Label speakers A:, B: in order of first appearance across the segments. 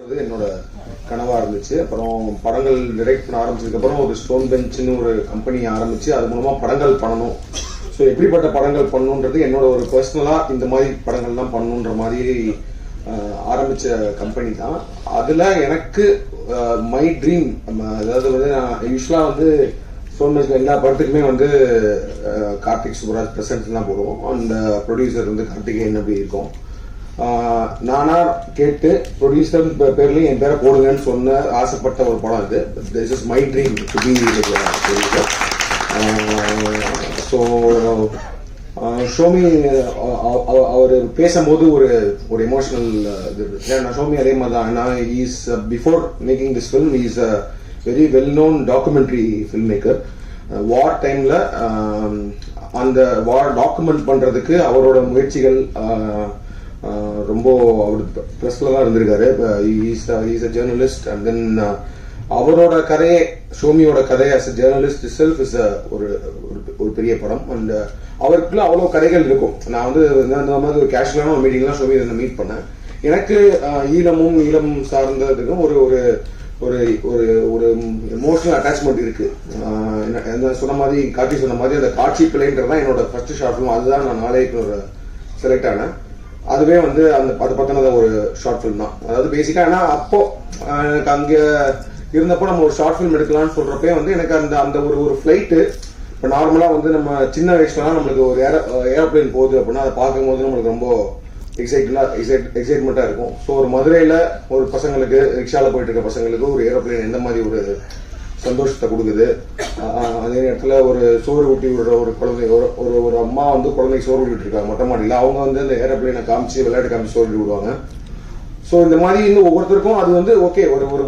A: என்னோட கனவா இருந்துச்சு. அப்புறம் படங்கள் டைரக்ட் பண்ண ஆரம்பிச்சதுக்கப்புறம் ஒரு ஸ்டோன் பெஞ்ச்னு ஒரு கம்பெனி ஆரம்பிச்சு அது மூலமா படங்கள் பண்ணணும். ஸோ எப்படிப்பட்ட படங்கள் பண்ணணுன்றது என்னோட ஒரு பர்சனலா இந்த மாதிரி படங்கள்லாம் பண்ணணுன்ற மாதிரி ஆரம்பிச்ச கம்பெனி தான். அதுல எனக்கு மை ட்ரீம், அதாவது வந்து நான் யூஸ்வலா வந்து ஸ்டோன் பெஞ்ச் எல்லா படத்துக்குமே வந்து கார்த்திக் சுப்ராஜ் பிரசன்ஸ் தான் போடுவோம். அந்த ப்ரொடியூசர் வந்து கார்த்திகேயன் அப்படி இருக்கும். நானா கேட்டு ப்ரொடியூசர் பேர்லயும் என் பேரை போடுங்கன்னு சொன்ன ஆசைப்பட்ட ஒரு படம் இது. This is my dream to be producer. So Somi அவர் பேசும்போது ஒரு எமோஷனல் இது நான் ஷோமி அதே மாதிரி தான். நான் is before making this film is a very well known documentary filmmaker. War டைம்ல அந்த வார் டாக்குமெண்ட் பண்றதுக்கு அவரோட முயற்சிகள் ரொம்ப அவர் ப்ரெஸ்ல தான் இருந்திருக்காரு. Is a journalist and then அவரோட கதையை ஷோமியோட கதை as a journalist self is ஒரு பெரிய படம். அண்ட் அவருக்குள்ள அவ்வளோ கதைகள் இருக்கும். நான் வந்து இந்த மாதிரி ஒரு கேஷுவலான ஒரு மீட்டிங்லாம் ஷோமி மீட் பண்ணேன். எனக்கு ஈழம் சார்ந்ததுக்கும் ஒரு ஒரு ஒரு ஒரு ஒரு எமோஷனல் அட்டாச்மெண்ட் இருக்கு. சொன்ன மாதிரி காட்சி சொன்ன மாதிரி அந்த காட்சி பிள்ளைன்றதான் என்னோட ஃபர்ஸ்ட் ஷார்ட் ஃபிலிம். அதுதான் நான் நாளைக்கு ஒரு செலக்ட் ஆனேன். அதுவே வந்து அந்த அது பத்தினத ஒரு ஷார்ட் ஃபிலிம் தான். அதாவது பேசிக்கா ஏன்னா அப்போ எனக்கு அங்க இருந்தப்போ நம்ம ஒரு ஷார்ட் ஃபிலிம் எடுக்கலாம்னு சொல்றப்பே வந்து எனக்கு அந்த அந்த ஒரு ஃபிளைட்டு இப்போ நார்மலா வந்து நம்ம சின்ன வயசுலாம் நம்மளுக்கு ஒரு ஏரோப்ளைன் போகுது அப்படின்னா அதை பார்க்கும்போது நம்மளுக்கு ரொம்ப எக்ஸைட்மெண்டா இருக்கும். ஸோ ஒரு மதுரையில ஒரு பசங்களுக்கு ரிக்ஷால போயிட்டு இருக்க பசங்களுக்கு ஒரு ஏரோப்ளைன் எந்த மாதிரி ஒரு சந்தோஷத்தை கொடுக்குது. அதே நேரத்தில் ஒரு சோறு ஊட்டி விடுற ஒரு குழந்தை ஒரு அம்மா வந்து குழந்தைக்கு சோறு ஊட்டிட்டு இருக்காங்க மொட்டை மாடியில். அவங்க வந்து அந்த ஏரோப்ளைனை காமிச்சு விளையாட்டு காமிச்சு சோறு ஊட்டி விடுவாங்க. ஸோ இந்த மாதிரி இன்னும் ஒவ்வொருத்தருக்கும் அது வந்து ஓகே ஒரு ஒரு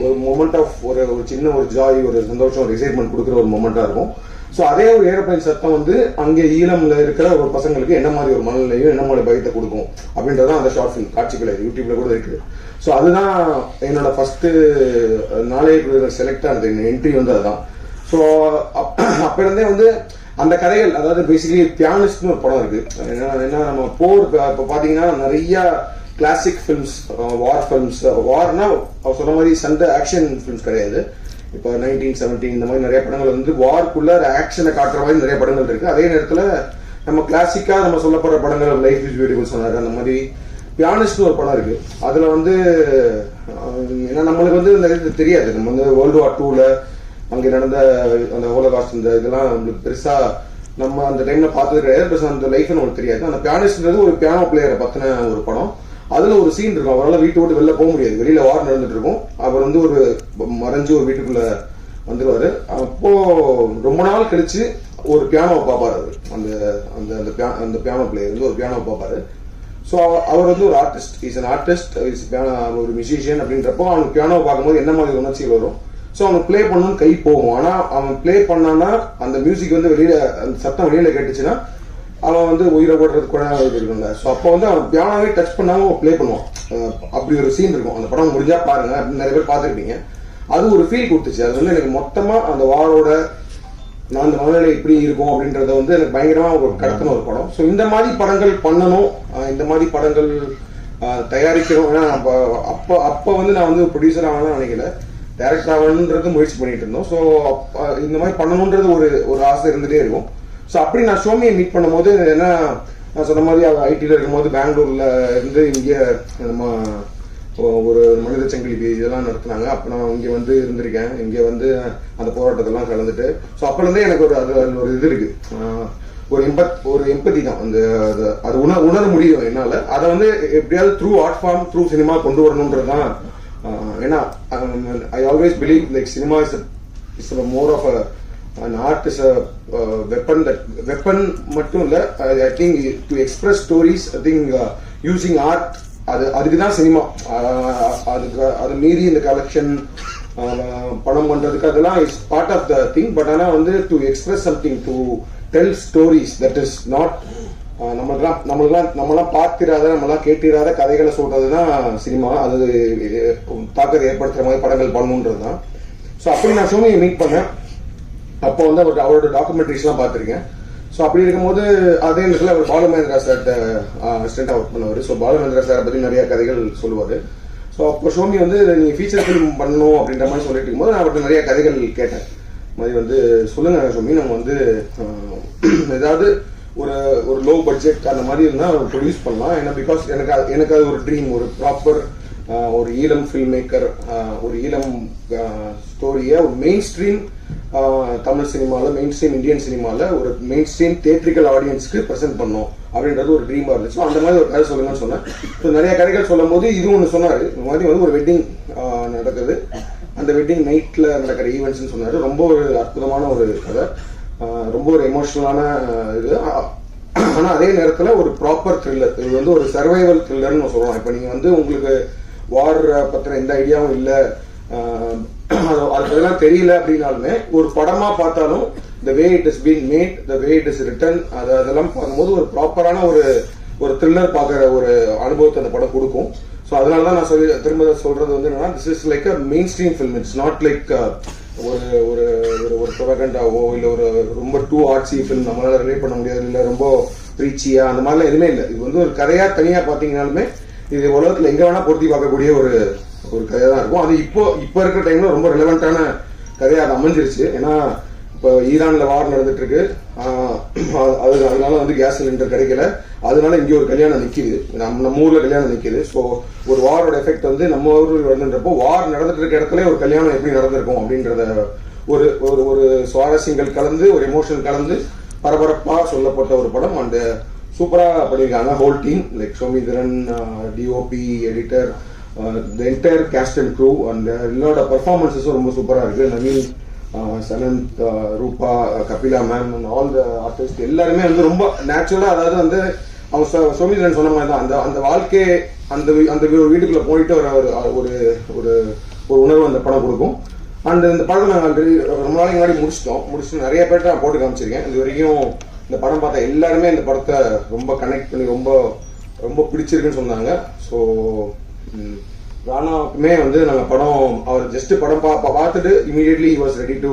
A: ஒரு மொமெண்ட் ஆஃப் ஒரு சின்ன ஒரு ஜாய், ஒரு சந்தோஷம், ஒரு எக்ஸைட்மெண்ட் கொடுக்குற ஒரு மொமெண்டா இருக்கும். ஸோ அதே ஒரு ஏரோப்ளைன் சத்தம் வந்து அங்கே ஈழம்ல இருக்கிற ஒரு பசங்களுக்கு என்ன மாதிரி ஒரு மனநிலையும் என்ன மாதிரி பயத்தை கொடுக்கும் அப்படின்றதான் அந்த ஷார்ட் ஃபிலிம் காட்சிகளை யூடியூப்ல கூட இருக்குது. ஸோ அதுதான் என்னோட ஃபர்ஸ்ட் நாளைக்கு செலக்ட் ஆனது, என்ட்ரி வந்து அதுதான். ஸோ அப்ப இருந்தே வந்து அந்த கதைகள், அதாவது பேசிக்கலி பியானிஸ்ட்னு ஒரு படம் இருக்கு. என்ன நம்ம போர் இப்போ பாத்தீங்கன்னா நிறைய கிளாசிக் ஃபிலிம்ஸ், வார் ஃபிலிம்ஸ், வார்னா சொன்ன மாதிரி சண்டை ஆக்ஷன் ஃபிலிம்ஸ் கிடையாது. இப்போ 1917 இந்த மாதிரி நிறைய படங்கள் வந்து வார்க்குள்ள ஆக்ஷனை காட்டுற மாதிரி நிறைய படங்கள் இருக்கு. அதே நேரத்தில் நம்ம கிளாசிக்கா நம்ம சொல்லப்படுற படங்கள் லைஃப் இஸ் பியூட்டிஃபுல் சொன்னாரு, அந்த மாதிரி பியானிஸ்ட்னு ஒரு படம் இருக்கு. அதுல வந்து ஏன்னா நம்மளுக்கு வந்து இந்த இது தெரியாது. நம்ம வந்து வேர்ல்டு வார் 2ல அங்கே நடந்த அந்த ஹோலோகாஸ்ட் இந்த இதெல்லாம் நம்மளுக்கு பெருசா நம்ம அந்த டைம்ல பார்த்தது கிடையாது. பெருசா அந்த லைஃப் நம்மளுக்கு தெரியாது. அந்த பியானிஸ்ட்ன்றது ஒரு பியானோ பிளேயரை பத்தின ஒரு படம். அதுல ஒரு சீன் இருக்கும். அவரால் வீட்டை விட்டு வெளில போக முடியாது, வெளியில வார் நடந்துட்டு இருக்கும். அவர் வந்து ஒரு மறைஞ்சு ஒரு வீட்டுக்குள்ள வந்துருவாரு. அப்போ ரொம்ப நாள் கழிச்சு ஒரு பியானோவை பார்ப்பாரு. அவர் அந்த பியானோ பிளேயர் வந்து ஒரு பியானோவை பார்ப்பாரு. ஸோ அவர் வந்து ஒரு ஆர்டிஸ்ட், இஸ் அன் ஆர்டிஸ்ட், ஒரு மியூசிஷியன் அப்படின்றப்போ அவனுக்கு பியானோவை பார்க்கும்போது என்ன மாதிரி உணர்ச்சிகள் வரும். ஸோ அவனுக்கு பிளே பண்ணணும்னு கை போகும். ஆனா அவன் பிளே பண்ணான்னா அந்த மியூசிக் வந்து வெளியில அந்த சத்தம் வெளியில கேட்டுச்சுன்னா அவன் வந்து உயிரை ஓடுறது கூட இருக்குங்க. ஸோ அப்போ வந்து அவன் பியானோவே டச் பண்ணாம பிளே பண்ணுவான். அப்படி ஒரு சீன் இருக்கும். அந்த படம் முடிஞ்சா பாருங்க, நிறைய பேர் பார்த்துருப்பீங்க. அது ஒரு ஃபீல் கொடுத்துச்சு. அது வந்து எனக்கு மொத்தமா அந்த வாரோட நான் அந்த மனநிலை இப்படி இருக்கும் அப்படின்றத வந்து எனக்கு பயங்கரமா ஒரு கடத்தின ஒரு படம். ஸோ இந்த மாதிரி படங்கள் பண்ணணும், இந்த மாதிரி படங்கள் தயாரிக்கிறோம். ஏன்னா அப்போ வந்து நான் வந்து ப்ரொடியூசர் ஆகணும்னு நினைக்கல, டைரக்டர் ஆகணுன்றது முயற்சி பண்ணிட்டு இருந்தோம். ஸோ இந்த மாதிரி பண்ணணுன்றது ஒரு ஆசை இருந்துட்டே இருக்கும். ஸோ அப்படி நான் ஷோமியை மீட் பண்ணும்போது என்ன நான் சொன்ன மாதிரி அவர் ஐடியில் இருக்கும்போது பெங்களூர்ல இருந்து இங்கே நம்ம ஒரு மனித சங்கிலி இதெல்லாம் நடத்துனாங்க. அப்போ நான் இங்கே வந்து இருந்திருக்கேன். இங்கே வந்து அந்த போராட்டத்தெல்லாம் கலந்துட்டு ஸோ அப்போலேருந்தே எனக்கு ஒரு இது இருக்கு, ஒரு எம்பத்தி தான். அது உணர முடியும் என்னால். அதை வந்து எப்படியாவது through art form, through cinema கொண்டு வரணுன்றது தான். ஏன்னா I always believe like cinema is more of an art is a weapon மட்டும் இல்ல. I think to express stories, I think using art அதுக்கு தான் சினிமா. அது மீறி இந்த கலெக்ஷன் பணம் பண்றதுக்கு அதெல்லாம் is part of the thing. But ஆனா வந்து to express something, to tell stories, that is not நம்மளாம் பார்த்திராத, நம்மளாம் கேட்டிராத கதைகளை சொல்றதுதான் சினிமா. அது தாக்கத்தை ஏற்படுத்துற மாதிரி படங்கள் பண்ணணுன்றது தான். ஸோ அப்படி நான் ஷோமியை மீட் பண்ணேன். அப்போ வந்து அவரோட டாக்குமெண்ட்ரிஸ்லாம் பார்த்துருக்கேன். ஸோ அப்படி இருக்கும்போது அதே நேரத்தில் அவர் பாலுமகேந்திரா சார்கிட்ட அசிஸ்டண்டாக ஒர்க் பண்ணுவார். ஸோ பாலுமகேந்திரா சாரை பற்றி நிறைய கதைகள் சொல்லுவார். ஸோ ஸோ அப்போ ஷோமி வந்து நீங்கள் ஃபீச்சர் ஃபிலிம் பண்ணணும் அப்படின்ற மாதிரி சொல்லிட்டு இருக்கும்போது நான் அவர்கிட்ட நிறைய கதைகள் கேட்டேன். மாதிரி வந்து சொல்லுங்க ஷோமி, நம்ம வந்து ஏதாவது ஒரு ஒரு லோ பட்ஜெட் அந்த மாதிரி இருந்தால் ப்ரொடியூஸ் பண்ணலாம். ஏன்னா பிகாஸ் எனக்கு அது ஒரு ட்ரீம், ஒரு ப்ராப்பர் ஒரு ஈழம் ஃபில்ம் மேக்கர், ஒரு ஈழம் ஸ்டோரியை ஒரு மெயின் ஸ்ட்ரீம் தமிழ் சினிமாவில், மெயின் ஸ்ட்ரீம் இந்தியன் சினிமாவில் ஒரு மெயின் ஸ்ட்ரீம் தியேட்ரிக்கல் ஆடியன்ஸ்க்கு ப்ரெசென்ட் பண்ணோம் அப்படின்றது ஒரு ட்ரீமாக இருந்துச்சு. ஸோ அந்த மாதிரி ஒரு கதை சொல்லுங்கன்னு சொன்னேன். ஸோ நிறைய கதைகள் சொல்லும் போது இது ஒன்று சொன்னார். இந்த மாதிரி வந்து ஒரு வெட்டிங் நடக்குது, அந்த வெட்டிங் நைட்டில் நடக்கிற ஈவெண்ட்ஸ்ன்னு சொன்னார். ரொம்ப ஒரு அற்புதமான ஒரு கதை, ரொம்ப ஒரு எமோஷனலான இது. ஆனால் அதே நேரத்தில் ஒரு ப்ராப்பர் த்ரில்லர். இது வந்து ஒரு சர்வைவல் த்ரில்லர்னு சொல்லலாம். இப்போ நீங்கள் வந்து உங்களுக்கு வார் பற்றின எந்த ஐடியாவும் இல்லை, அதெல்லாம் தெரியல அப்படின்னாலுமே ஒரு படமா பார்த்தாலும் the way it is being made, the way it is written, அதெல்லாம் பார்க்கும்போது ஒரு ப்ராப்பரான ஒரு த்ரில்லர் பார்க்குற ஒரு அனுபவத்தை அந்த படம் கொடுக்கும். ஸோ அதனால தான் நான் திரும்ப சொல்றது வந்து என்னன்னா, this is like a main stream film. It's not like ஒரு ஒரு ஒரு ப்ரொபகண்டாவோ இல்லை ஒரு ரொம்ப டூ ஆர்ட்ஸி ஃபில்ம் நம்மளால ரிலேட் பண்ண முடியாது, இல்லை ரொம்ப ரீச்சியா அந்த மாதிரிலாம் எதுவுமே இல்லை. இது வந்து ஒரு கதையா தனியாக பார்த்தீங்கன்னாலுமே இது உலகத்தில் எங்கே வேணா பொருத்தி பார்க்கக்கூடிய ஒரு கதையாக தான் இருக்கும். அது இப்போ இருக்கிற டைம்ல ரொம்ப ரெலவெண்டான கதையாக அது அமைஞ்சிருச்சு. ஏன்னா இப்போ ஈரான்ல வார் நடந்துட்டு இருக்கு, அதனால வந்து கேஸ் சிலிண்டர் கிடைக்கல, அதனால இங்கே ஒரு கல்யாணம் நிற்கிது, நம்ம ஊர்ல கல்யாணம் நிற்கிது. ஸோ ஒரு வாரோட எஃபெக்ட் வந்து நம்ம ஊரில் வந்துன்றப்போ வார் நடந்துட்டு இருக்க இடத்துல ஒரு கல்யாணம் எப்படி நடந்திருக்கும் அப்படின்றத ஒரு ஒரு சுவாரஸ்யங்கள் கலந்து ஒரு எமோஷன் கலந்து பரபரப்பாக சொல்லப்பட்ட ஒரு படம். அண்ட் சூப்பரா பண்ணியிருக்காங்க whole team, like Somitharan, DOP, editor, the entire cast and crew, and எல்லாரோட பர்ஃபார்மன்ஸஸும் ரொம்ப சூப்பரா இருக்கு. நவீன், சனந்த், ரூபா, Kapila ma'am and all the artist எல்லாருமே வந்து ரொம்ப நேச்சுரலா, அதாவது வந்து அவங்க சோமிதரன் சொன்ன மாதிரி தான் அந்த வாழ்க்கை அந்த வீட்டுக்குள்ள போயிட்டு ஒரு ஒரு உணர்வு அந்த படம் கொடுக்கும். அண்ட் இந்த படத்தை நாங்கள் ஆல்ரெடி ரொம்ப நாளைக்கு முன்னாடி முடிச்சுட்டு நிறைய பேர்ட்ட நான் போட்டு காமிச்சிருக்கேன். இது வரைக்கும் இந்த படம் பார்த்தா எல்லாருமே இந்த படத்தை ரொம்ப கனெக்ட் பண்ணி ரொம்ப ரொம்ப பிடிச்சிருக்குன்னு சொன்னாங்க. ஸோ ராணாவுக்குமே வந்து நாங்கள் படம் அவர் ஜஸ்ட் படம் பார்த்துட்டு immediately was ready to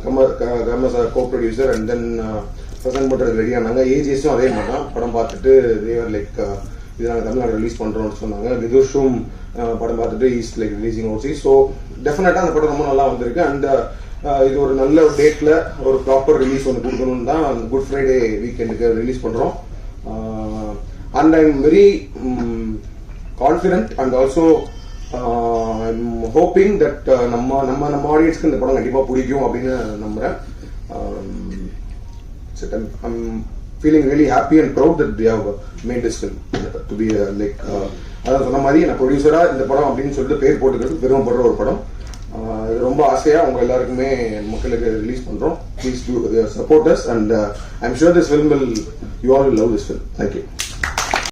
A: come as a co-producer and then present பண்ணுறது ரெடி ஆனாங்க. ஏஜிஎஸும் அதே மாதிரி தான் படம் பார்த்துட்டு தேவர் லைக் இது நாங்கள் தமிழ்நாடு ரிலீஸ் பண்ணுறோம்னு சொன்னாங்க. விதுஷும் படம் பார்த்துட்டு is like releasing OC. So டெஃபினட்டாக அந்த படம் ரொம்ப நல்லா வந்திருக்கு. அண்ட் இது ஒரு நல்ல ஒரு டேட்ல ஒரு ப்ராப்பர் ரிலீஸ் ஒன்று கொடுக்கணும்னு தான் குட் ஃப்ரைடே வீக்கெண்டுக்கு ரிலீஸ் பண்ணுறோம். And I am very confident and also I'm hoping that நம்ம ஆடியன்ஸ்க்கு இந்த படம் கண்டிப்பாக பிடிக்கும் அப்படின்னு நம்புறேன். I'm feeling really happy and proud that we have made this film to be like அதான் சொன்ன மாதிரி நான் ப்ரொடியூசரா இந்த படம் அப்படின்னு சொல்லிட்டு பேர் போட்டுக்கிறது பெருமைப்படுற ஒரு படம். ரொம்ப ஆசையா உங்க எல்லாருக்குமே மக்களுக்கு ரிலீஸ் பண்றோம். Please do support us and I'm sure this film will you all will love this film. Thank you.